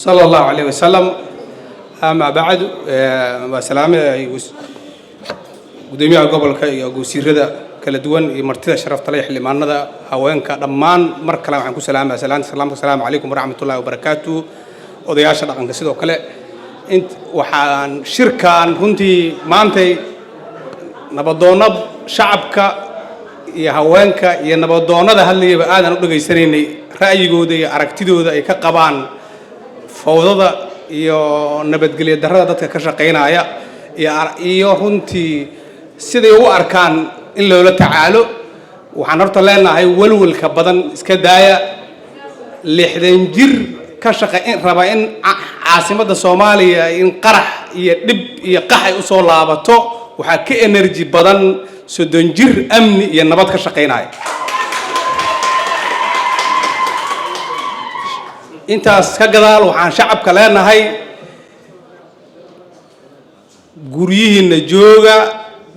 صلى الله عليه وسلم. أما بعد وسلام قدوميها قبل كي أقول ردا كلا دوان مرتدى شرف طليح اللي معنا ذا هوين كرمان مركلا عنكم السلام عليكم ورحمة الله وبركاته. وضياش رقم كسيدو كلا أنت وحان شركان هنتي مانتي نبضونا شعبك يا هوينك يا نبضونا ده اللي بعد نقول جيسريني رأي جودي أركتيدو ده يكقبان فوضى iyo nabadgelyo darrada dadka ka shaqeynaya iyo runtii sidii u arkaan in loola tacaalo waxaan horta leenahay walwalka badan iska daaya 60 jir ka shaqeyn raba in caasimada Soomaaliya in qarax iyo dib iyo qax u soo laabato waxa ka energy badan 30 jir amni iyo nabad ka shaqeynaya intaas ka gadaal waxaan shacabka leenahay guriyihiina jooga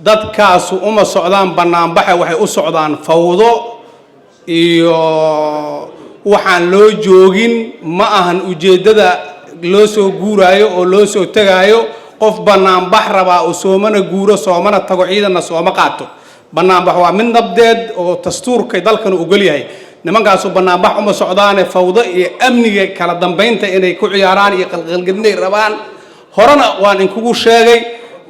dadkaas uma socdaan banaanbaxa waxay u socdaan fawdo iyo waxaan loo joogin ma ahan ujeedada loo soo guuraayo oo loo soo tagaayo qof banaanbax raba oo soomana guuro soomana tago ciidana sooma qaato banaanbax waa mid nabdeed oo dastuurka dalkan u ogol yahay nimankaas banaanbax uma socdaan fawdo iyo amniga kala dambeynta inay ku ciyaaraan iyo qalqalgelinay rabaan horena waan in kugu sheegay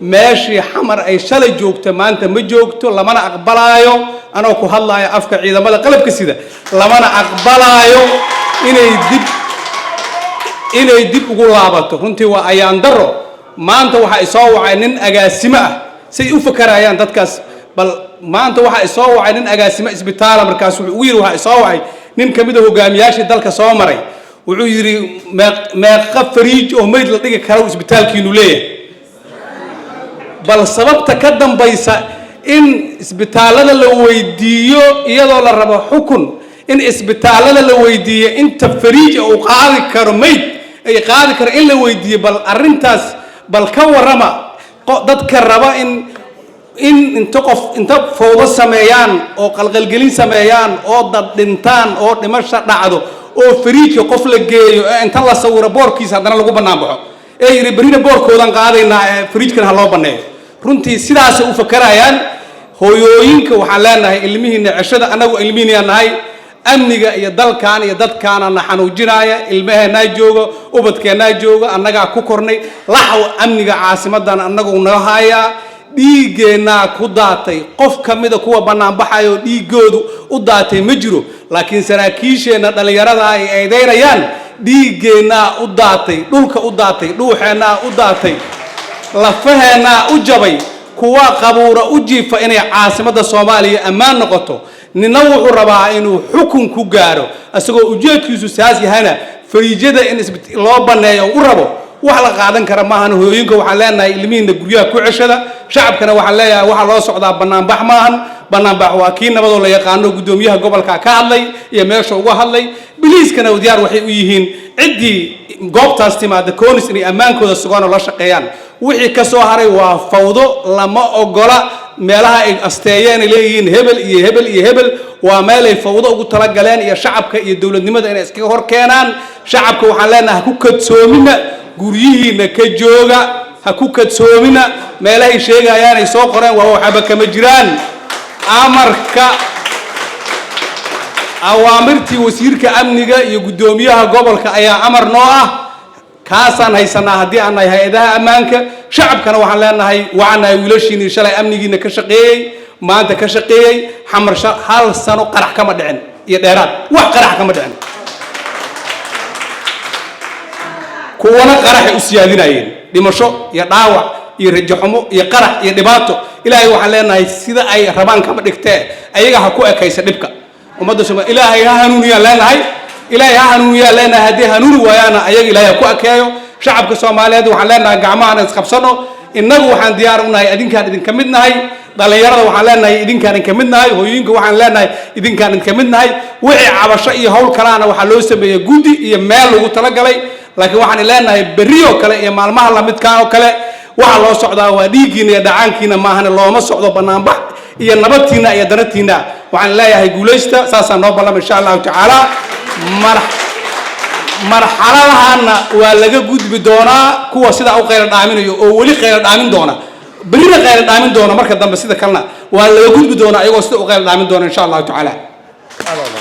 meeshii xamar ay shalay joogto maanta ma joogto lamana aqbalaayo anoo ku hadlayo afka ciidamada qalabka sida lamana aqbalaayo inay dib ugu laabato runtii waa ayaan daro maanta waxa ay soo wacay nin agaasimo ah say u fakarayaan dadkaas bal maanta waxa ay soo wacay nin agaasimo isbitaal markaas wuxuu u yiri waxa ay soo wacay nin kamid ah hogaamiyaashii dalka soo maray wuxuu yiri meeqa fariij oo meyd la dhigi karo isbitaalkiinu leeyahay bal sababta ka dambaysa in isbitaalada la weydiiyo iyadoo la rabo xukun in isbitaalada la weydiiyo inta fariij uu qaadi karo meyd ay qaadi karo in la weydiiyo bal arintaas bal ka warama dadka raba inta fawdo sameeyaan oo qalqalgelin sameeyaan oo dad dhintaan oo dhimasho dhacdo oo fariijka qof la geeyo inta la sawiro boorkiisa hadana lagu banaanbaxo yiri barina boorkoodan qaadayna fariijkan ha loo baneeyo runtii sidaas u fakarayaan hooyooyinka waxaan leenahay ilmihiina cishada anagu ilmihiina nahay amniga iyo dalkan iyo dadkaana xanuujinaya ilmaheena jooga ubadkeena jooga annaga ku kornay laxaw amniga caasimadan anagu naga haya dhiigeena ku daatay qof kamida kuwa banaanbaxayo dhiigoodu u daatay ma jiro laakiin saraakiisheena dhalinyarada ay eedeynayaan dhiigeena u daatay dhulka u daatay dhuuxeena u daatay lafaheena u jabay kuwa qabuura u jiifa inay caasimada Soomaaliya ammaan noqoto nina wuxuu rabaa inuu xukun ku gaaro asagoo ujeedkiisu saas yahana fariijada in loo baneeyo u rabo wax la qaadan kara maahan hooyinka waxaan leenahay ilmihiina guryaha ku ceshada shacabkana waxaan leeyahay waxa loo socdaa banaanbax maahan banaanbax waa kii nabadoo la yaqaano gudoomiyaha gobolka ka hadlay iyo meesha uga hadlay biliiskana diyaar waxay u yihiin cidii goobtaas timaada koonis inay ammaankooda sugaan oo la shaqeeyaan wixii ka soo haray waa fawdo lama ogola meelaha ay asteeyeen leeyihiin hebel iyo hebel iyo hebel waa meel ay fawdo ugu tala galeen iyo shacabka iyo dawladnimada inay iska hor keenaan shacabka waxaan leenahay ku kadsoomina guriyihiina ka jooga ha ku kadsoomina meelahay sheegayaan ay soo qoreen waa waxba kama jiraan amarka awaamirtii wasiirka amniga iyo gudoomiyaha gobolka ayaa amar noo ah kaasaan haysanaa haddii aan nahay hay'adaha ammaanka shacabkana waxaan leenahay waxaanahay wiilashiina shalay amnigiina ka shaqeeyay maanta ka shaqeeyay xamar hal sano qarax kama dhicin iyo dheeraad wax qarax kama dhicin kuwana qarax u siyaadinayeen dhimasho iyo dhaawac iyo rajaxumo iyo qarax iyo dhibaato ilaahay waxaan leenahay sida ay rabaan kama dhigtee ayaga ha ku ekaysa dhibka ummadda Soomaaliya ilaahay ha hanuuniya leenahay ilaahay ha hanuuniya leenahay hadii hanuuni waayana ayaga ilaahay ku akeeyo shacabka Soomaaliyeed waxaan leenahay gacmaha is qabsano inagu waxaan diyaar u nahay idinkaan idin kamid nahay dhalinyarada waxaan leenahay idinkaan idin kamid nahay hooyinka waxaan leenahay idinkaan idin kamid nahay wixii cabasho iyo hawl kalaana waxa loo sameeyay gudi iyo meel lagu tala galay laakiin waxaan leenahay bariyo kale iyo maalmaha la midka oo kale waxa loo socdaa waa dhiigiina iyo dhacaankiina maahan looma socdo banaanbax iyo nabadtiina iyo daratiina waxaan leeyahay guuleysta saasaan noo ballam insha Allah taala marxaladahaana waa laga gudbi doonaa kuwa sidaa u qaylo dhaaminayo oo weli qaylo dhaamin doona berina qaylo dhaamin doona marka dambe sida kalena waa laga gudbi doonaa iyagoo sida u qaylo dhaamin doona insha allahu tacaala